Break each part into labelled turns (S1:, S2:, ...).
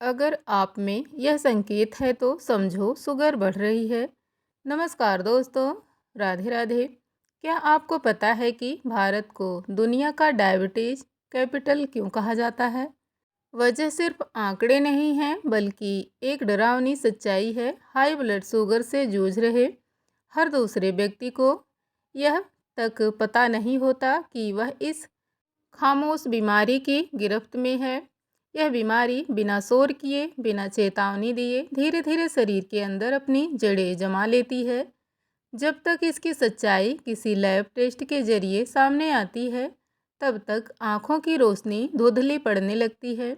S1: अगर आप में यह संकेत है तो समझो शुगर बढ़ रही है। नमस्कार दोस्तों, राधे राधे। क्या आपको पता है कि भारत को दुनिया का डायबिटीज कैपिटल क्यों कहा जाता है? वजह सिर्फ आंकड़े नहीं हैं, बल्कि एक डरावनी सच्चाई है। हाई ब्लड शुगर से जूझ रहे हर दूसरे व्यक्ति को यह तक पता नहीं होता कि वह इस खामोश बीमारी की गिरफ्त में है। यह बीमारी बिना शोर किए, बिना चेतावनी दिए धीरे धीरे शरीर के अंदर अपनी जड़ें जमा लेती है। जब तक इसकी सच्चाई किसी लैब टेस्ट के जरिए सामने आती है, तब तक आँखों की रोशनी धुंधली पड़ने लगती है,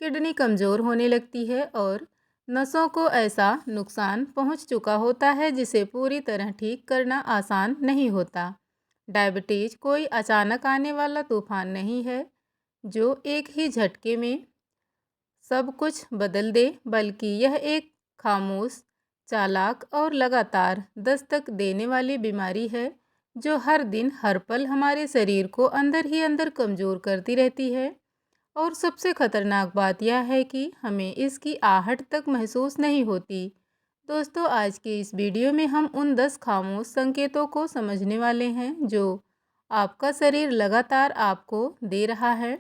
S1: किडनी कमज़ोर होने लगती है और नसों को ऐसा नुकसान पहुंच चुका होता है जिसे पूरी तरह ठीक करना आसान नहीं होता। डायबिटीज कोई अचानक आने वाला तूफान नहीं है जो एक ही झटके में सब कुछ बदल दे, बल्कि यह एक खामोश, चालाक और लगातार दस्तक देने वाली बीमारी है जो हर दिन हर पल हमारे शरीर को अंदर ही अंदर कमज़ोर करती रहती है। और सबसे खतरनाक बात यह है कि हमें इसकी आहट तक महसूस नहीं होती। दोस्तों, आज के इस वीडियो में हम उन 10 खामोश संकेतों को समझने वाले हैं जो आपका शरीर लगातार आपको दे रहा है।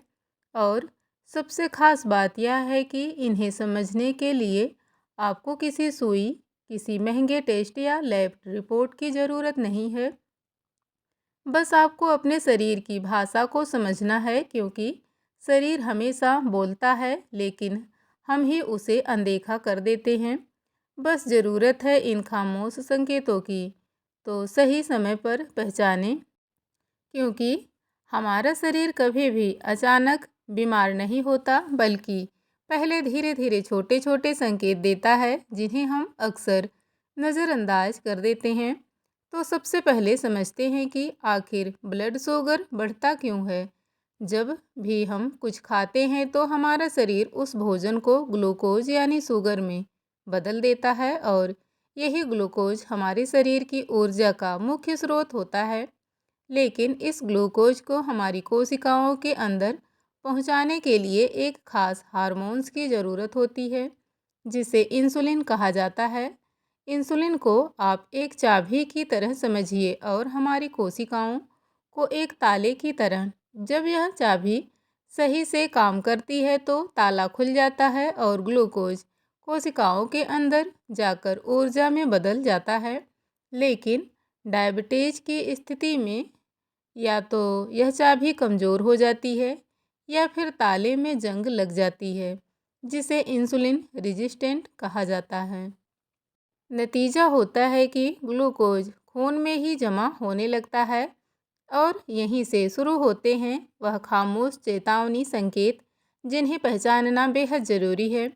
S1: और सबसे खास बात यह है कि इन्हें समझने के लिए आपको किसी सुई, किसी महंगे टेस्ट या लैब रिपोर्ट की ज़रूरत नहीं है। बस आपको अपने शरीर की भाषा को समझना है, क्योंकि शरीर हमेशा बोलता है लेकिन हम ही उसे अनदेखा कर देते हैं। बस ज़रूरत है इन खामोश संकेतों की, तो सही समय पर पहचानें, क्योंकि हमारा शरीर कभी भी अचानक बीमार नहीं होता, बल्कि पहले धीरे धीरे छोटे छोटे संकेत देता है जिन्हें हम अक्सर नज़रअंदाज कर देते हैं। तो सबसे पहले समझते हैं कि आखिर ब्लड शुगर बढ़ता क्यों है। जब भी हम कुछ खाते हैं तो हमारा शरीर उस भोजन को ग्लूकोज यानी शुगर में बदल देता है, और यही ग्लूकोज हमारे शरीर की ऊर्जा का मुख्य स्रोत होता है। लेकिन इस ग्लूकोज को हमारी कोशिकाओं के अंदर पहुंचाने के लिए एक खास हार्मोन्स की ज़रूरत होती है, जिसे इंसुलिन कहा जाता है। इंसुलिन को आप एक चाबी की तरह समझिए और हमारी कोशिकाओं को एक ताले की तरह। जब यह चाबी सही से काम करती है तो ताला खुल जाता है और ग्लूकोज कोशिकाओं के अंदर जाकर ऊर्जा में बदल जाता है। लेकिन डायबिटीज की स्थिति में या तो यह चाबी कमज़ोर हो जाती है या फिर ताले में जंग लग जाती है, जिसे इंसुलिन रेजिस्टेंट कहा जाता है। नतीजा होता है कि ग्लूकोज खून में ही जमा होने लगता है, और यहीं से शुरू होते हैं वह खामोश चेतावनी संकेत जिन्हें पहचानना बेहद ज़रूरी है।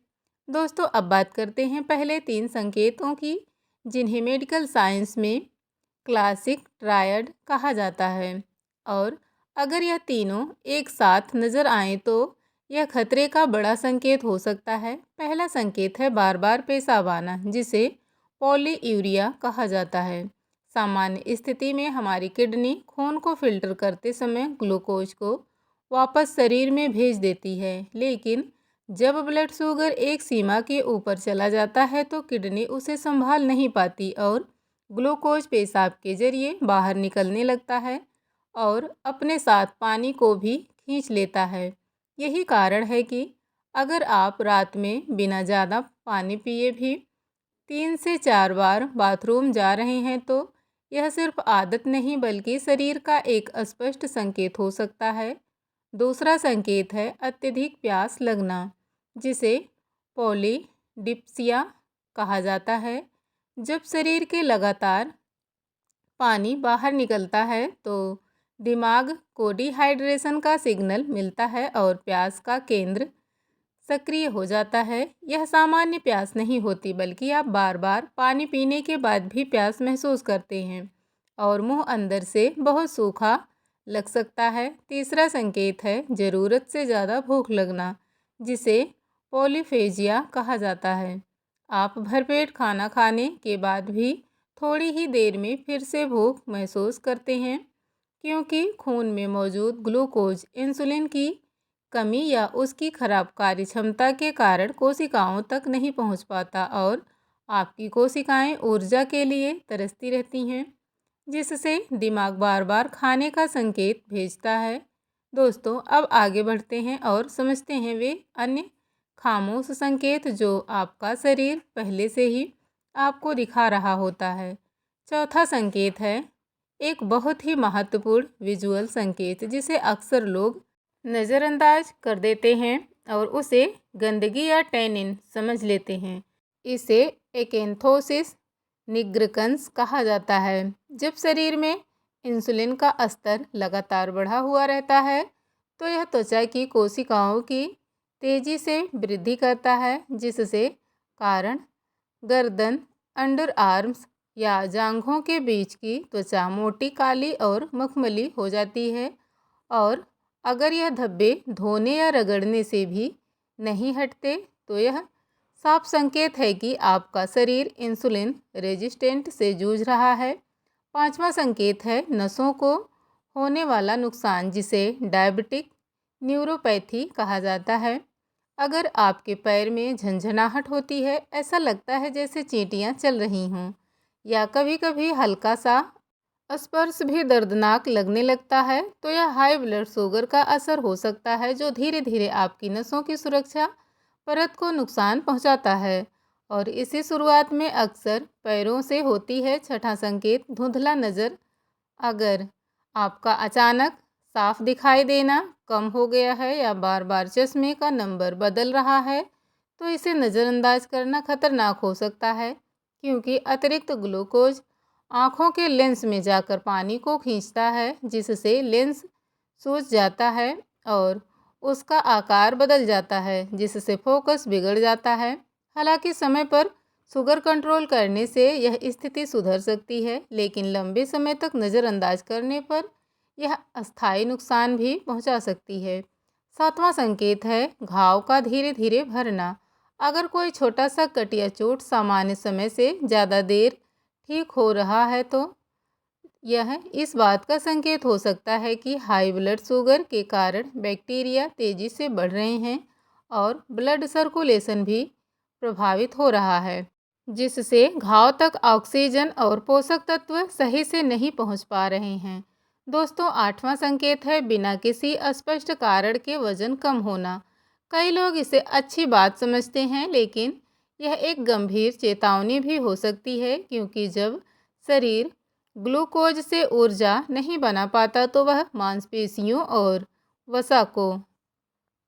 S1: दोस्तों, अब बात करते हैं पहले 3 संकेतों की, जिन्हें मेडिकल साइंस में क्लासिक ट्रायड कहा जाता है। और अगर यह तीनों एक साथ नज़र आएं तो यह खतरे का बड़ा संकेत हो सकता है। पहला संकेत है बार बार पेशाब आना, जिसे पॉलीयूरिया कहा जाता है। सामान्य स्थिति में हमारी किडनी खून को फिल्टर करते समय ग्लूकोज को वापस शरीर में भेज देती है, लेकिन जब ब्लड शुगर एक सीमा के ऊपर चला जाता है तो किडनी उसे संभाल नहीं पाती और ग्लूकोज पेशाब के जरिए बाहर निकलने लगता है और अपने साथ पानी को भी खींच लेता है। यही कारण है कि अगर आप रात में बिना ज़्यादा पानी पिए भी 3 से 4 बार बाथरूम जा रहे हैं तो यह सिर्फ आदत नहीं, बल्कि शरीर का एक स्पष्ट संकेत हो सकता है। दूसरा संकेत है अत्यधिक प्यास लगना, जिसे पॉलीडिप्सिया कहा जाता है। जब शरीर के लगातार पानी बाहर निकलता है तो दिमाग को डिहाइड्रेशन का सिग्नल मिलता है और प्यास का केंद्र सक्रिय हो जाता है। यह सामान्य प्यास नहीं होती, बल्कि आप बार बार पानी पीने के बाद भी प्यास महसूस करते हैं और मुंह अंदर से बहुत सूखा लग सकता है। तीसरा संकेत है ज़रूरत से ज़्यादा भूख लगना, जिसे पॉलीफेजिया कहा जाता है। आप भरपेट खाना खाने के बाद भी थोड़ी ही देर में फिर से भूख महसूस करते हैं, क्योंकि खून में मौजूद ग्लूकोज इंसुलिन की कमी या उसकी खराब कार्यक्षमता के कारण कोशिकाओं तक नहीं पहुंच पाता और आपकी कोशिकाएं ऊर्जा के लिए तरसती रहती हैं, जिससे दिमाग बार बार खाने का संकेत भेजता है। दोस्तों, अब आगे बढ़ते हैं और समझते हैं वे अन्य खामोश संकेत जो आपका शरीर पहले से ही आपको दिखा रहा होता है। चौथा संकेत है एक बहुत ही महत्वपूर्ण विजुअल संकेत जिसे अक्सर लोग नज़रअंदाज कर देते हैं और उसे गंदगी या टैनिन समझ लेते हैं। इसे एकेंथोसिस निग्रिकन्स कहा जाता है। जब शरीर में इंसुलिन का स्तर लगातार बढ़ा हुआ रहता है तो यह त्वचा की कोशिकाओं की तेजी से वृद्धि करता है, जिससे कारण गर्दन, अंडर आर्म्स या जांघों के बीच की त्वचा मोटी, काली और मखमली हो जाती है। और अगर यह धब्बे धोने या रगड़ने से भी नहीं हटते तो यह साफ संकेत है कि आपका शरीर इंसुलिन रेजिस्टेंट से जूझ रहा है। पांचवा संकेत है नसों को होने वाला नुकसान, जिसे डायबिटिक न्यूरोपैथी कहा जाता है। अगर आपके पैर में झंझनाहट होती है, ऐसा लगता है जैसे चींटियां चल रही हों, या कभी कभी हल्का सा स्पर्श भी दर्दनाक लगने लगता है, तो यह हाई ब्लड शुगर का असर हो सकता है, जो धीरे धीरे आपकी नसों की सुरक्षा परत को नुकसान पहुंचाता है। और इसी शुरुआत में अक्सर पैरों से होती है। छठा संकेत धुंधला नज़र। अगर आपका अचानक साफ दिखाई देना कम हो गया है या बार बार चश्मे का नंबर बदल रहा है तो इसे नज़रअंदाज करना खतरनाक हो सकता है, क्योंकि अतिरिक्त ग्लूकोज आँखों के लेंस में जाकर पानी को खींचता है, जिससे लेंस सूज जाता है और उसका आकार बदल जाता है, जिससे फोकस बिगड़ जाता है। हालांकि समय पर शुगर कंट्रोल करने से यह स्थिति सुधर सकती है, लेकिन लंबे समय तक नज़रअंदाज करने पर यह अस्थायी नुकसान भी पहुंचा सकती है। सातवां संकेत है घाव का धीरे धीरे भरना। अगर कोई छोटा सा कट या चोट सामान्य समय से ज़्यादा देर ठीक हो रहा है तो यह इस बात का संकेत हो सकता है कि हाई ब्लड शुगर के कारण बैक्टीरिया तेजी से बढ़ रहे हैं और ब्लड सर्कुलेशन भी प्रभावित हो रहा है, जिससे घाव तक ऑक्सीजन और पोषक तत्व सही से नहीं पहुंच पा रहे हैं। दोस्तों, आठवां संकेत है बिना किसी स्पष्ट कारण के वजन कम होना। कई लोग इसे अच्छी बात समझते हैं, लेकिन यह एक गंभीर चेतावनी भी हो सकती है, क्योंकि जब शरीर ग्लूकोज से ऊर्जा नहीं बना पाता तो वह मांसपेशियों और वसा को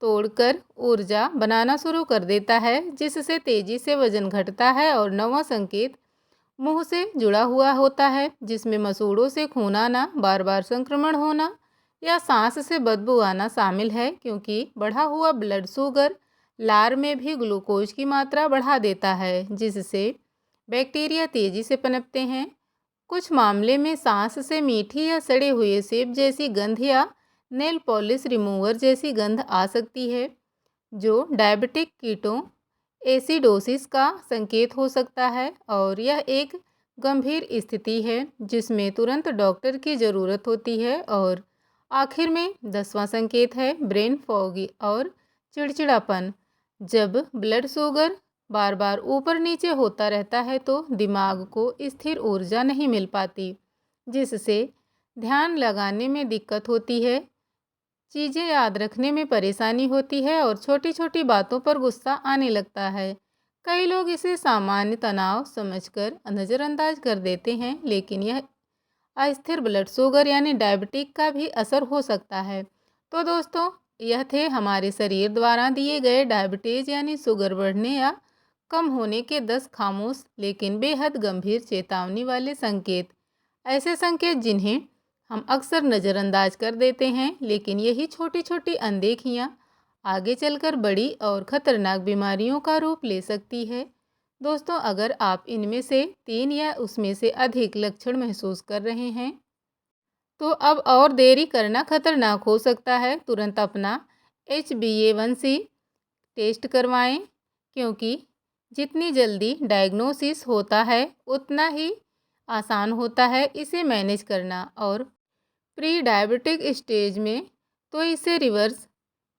S1: तोड़कर ऊर्जा बनाना शुरू कर देता है, जिससे तेजी से वजन घटता है। और नौवां संकेत मुंह से जुड़ा हुआ होता है, जिसमें मसूड़ों से खून आना, बार बार संक्रमण होना या सांस से बदबू आना शामिल है, क्योंकि बढ़ा हुआ ब्लड शुगर लार में भी ग्लूकोज की मात्रा बढ़ा देता है, जिससे बैक्टीरिया तेजी से पनपते हैं। कुछ मामले में सांस से मीठी या सड़े हुए सेब जैसी गंध या नेल पॉलिश रिमूवर जैसी गंध आ सकती है, जो डायबिटिक कीटो एसिडोसिस का संकेत हो सकता है। और यह एक गंभीर स्थिति है जिसमें तुरंत डॉक्टर की ज़रूरत होती है। और आखिर में 10वां संकेत है ब्रेन फॉगी और चिड़चिड़ापन। जब ब्लड शुगर बार बार ऊपर नीचे होता रहता है तो दिमाग को स्थिर ऊर्जा नहीं मिल पाती, जिससे ध्यान लगाने में दिक्कत होती है, चीज़ें याद रखने में परेशानी होती है और छोटी छोटी बातों पर गुस्सा आने लगता है। कई लोग इसे सामान्य तनाव समझकर नज़रअंदाज कर देते हैं, लेकिन यह अस्थिर ब्लड शुगर यानी डायबिटिक का भी असर हो सकता है। तो दोस्तों, यह थे हमारे शरीर द्वारा दिए गए डायबिटीज़ यानी शुगर बढ़ने या कम होने के 10 खामोश लेकिन बेहद गंभीर चेतावनी वाले संकेत। ऐसे संकेत जिन्हें हम अक्सर नज़रअंदाज कर देते हैं, लेकिन यही छोटी छोटी अनदेखियाँ आगे चलकर बड़ी और ख़तरनाक बीमारियों का रूप ले सकती है। दोस्तों, अगर आप इनमें से 3 या उसमें से अधिक लक्षण महसूस कर रहे हैं तो अब और देरी करना खतरनाक हो सकता है। तुरंत अपना HbA1c टेस्ट करवाएं, क्योंकि जितनी जल्दी डायग्नोसिस होता है उतना ही आसान होता है इसे मैनेज करना। और प्री डायबिटिक स्टेज में तो इसे रिवर्स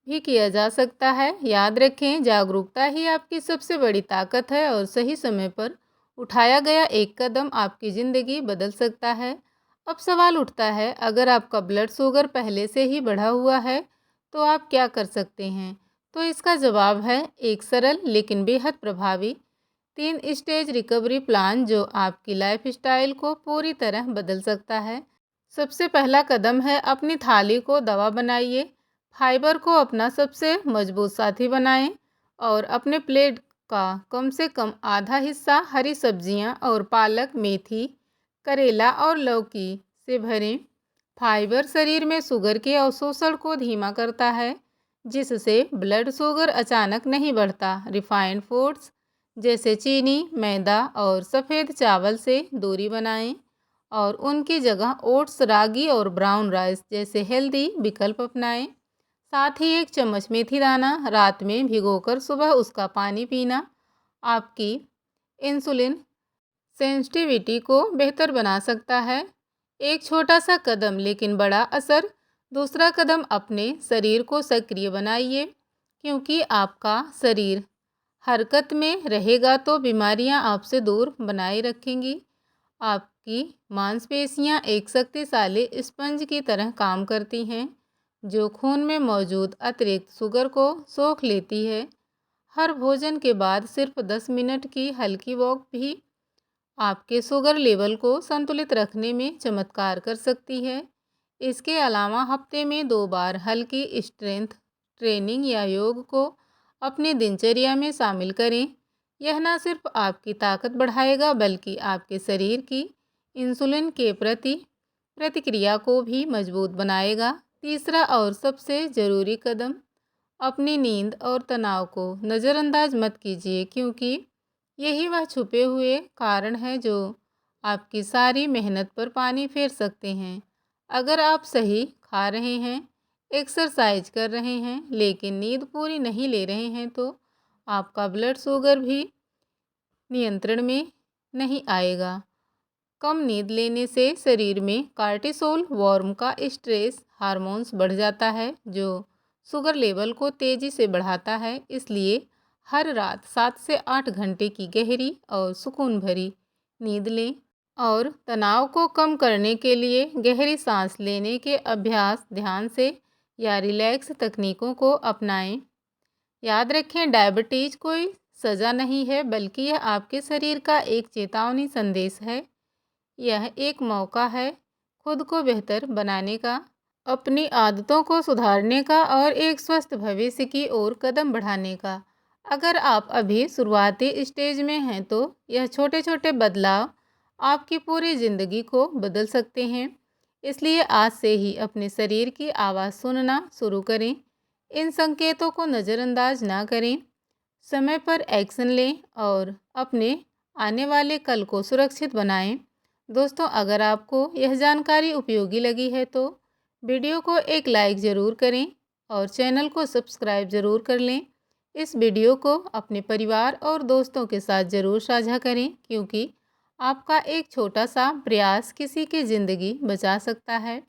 S1: भी किया जा सकता है। याद रखें, जागरूकता ही आपकी सबसे बड़ी ताकत है और सही समय पर उठाया गया एक कदम आपकी ज़िंदगी बदल सकता है। अब सवाल उठता है, अगर आपका ब्लड शुगर पहले से ही बढ़ा हुआ है तो आप क्या कर सकते हैं? तो इसका जवाब है एक सरल लेकिन बेहद प्रभावी 3 स्टेज रिकवरी प्लान जो आपकी लाइफस्टाइल को पूरी तरह बदल सकता है। सबसे पहला कदम है, अपनी थाली को दवा बनाइए। फाइबर को अपना सबसे मजबूत साथी बनाएं और अपने प्लेट का कम से कम आधा हिस्सा हरी सब्जियां और पालक, मेथी, करेला और लौकी से भरें। फाइबर शरीर में शुगर के अवशोषण को धीमा करता है, जिससे ब्लड शुगर अचानक नहीं बढ़ता। रिफाइंड फूड्स जैसे चीनी, मैदा और सफ़ेद चावल से दूरी बनाएं और उनकी जगह ओट्स, रागी और ब्राउन राइस जैसे हेल्दी विकल्प अपनाएं। साथ ही 1 चम्मच मेथी दाना रात में भिगोकर सुबह उसका पानी पीना आपकी इंसुलिन सेंसिटिविटी को बेहतर बना सकता है। एक छोटा सा कदम लेकिन बड़ा असर। दूसरा कदम, अपने शरीर को सक्रिय बनाइए, क्योंकि आपका शरीर हरकत में रहेगा तो बीमारियां आपसे दूर बनाए रखेंगी। आपकी मांसपेशियां एक शक्तिशाली स्पंज की तरह काम करती हैं, जो खून में मौजूद अतिरिक्त शुगर को सोख लेती है। हर भोजन के बाद सिर्फ 10 मिनट की हल्की वॉक भी आपके शुगर लेवल को संतुलित रखने में चमत्कार कर सकती है। इसके अलावा हफ्ते में 2 बार हल्की स्ट्रेंथ ट्रेनिंग या योग को अपनी दिनचर्या में शामिल करें। यह न सिर्फ आपकी ताकत बढ़ाएगा बल्कि आपके शरीर की इंसुलिन के प्रति प्रतिक्रिया को भी मजबूत बनाएगा। तीसरा और सबसे ज़रूरी कदम, अपनी नींद और तनाव को नज़रअंदाज मत कीजिए, क्योंकि यही वह छुपे हुए कारण है जो आपकी सारी मेहनत पर पानी फेर सकते हैं। अगर आप सही खा रहे हैं, एक्सरसाइज कर रहे हैं, लेकिन नींद पूरी नहीं ले रहे हैं, तो आपका ब्लड शुगर भी नियंत्रण में नहीं आएगा। कम नींद लेने से शरीर में कार्टिसोल वार्म का स्ट्रेस हार्मोन्स बढ़ जाता है, जो शुगर लेवल को तेज़ी से बढ़ाता है। इसलिए हर रात 7 से 8 घंटे की गहरी और सुकून भरी नींद लें। और तनाव को कम करने के लिए गहरी सांस लेने के अभ्यास, ध्यान से या रिलैक्स तकनीकों को अपनाएं। याद रखें, डायबिटीज़ कोई सज़ा नहीं है, बल्कि यह आपके शरीर का एक चेतावनी संदेश है। यह एक मौका है खुद को बेहतर बनाने का, अपनी आदतों को सुधारने का और एक स्वस्थ भविष्य की ओर कदम बढ़ाने का। अगर आप अभी शुरुआती स्टेज में हैं तो यह छोटे छोटे बदलाव आपकी पूरी ज़िंदगी को बदल सकते हैं। इसलिए आज से ही अपने शरीर की आवाज़ सुनना शुरू करें। इन संकेतों को नज़रअंदाज ना करें, समय पर एक्शन लें और अपने आने वाले कल को सुरक्षित बनाएं। दोस्तों, अगर आपको यह जानकारी उपयोगी लगी है तो वीडियो को एक लाइक ज़रूर करें और चैनल को सब्सक्राइब ज़रूर कर लें। इस वीडियो को अपने परिवार और दोस्तों के साथ ज़रूर साझा करें, क्योंकि आपका एक छोटा सा प्रयास किसी की ज़िंदगी बचा सकता है।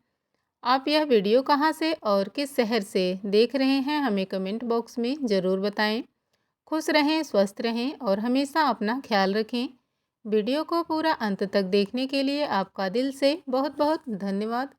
S1: आप यह वीडियो कहाँ से और किस शहर से देख रहे हैं, हमें कमेंट बॉक्स में ज़रूर बताएं। खुश रहें, स्वस्थ रहें और हमेशा अपना ख्याल रखें। वीडियो को पूरा अंत तक देखने के लिए आपका दिल से बहुत बहुत धन्यवाद।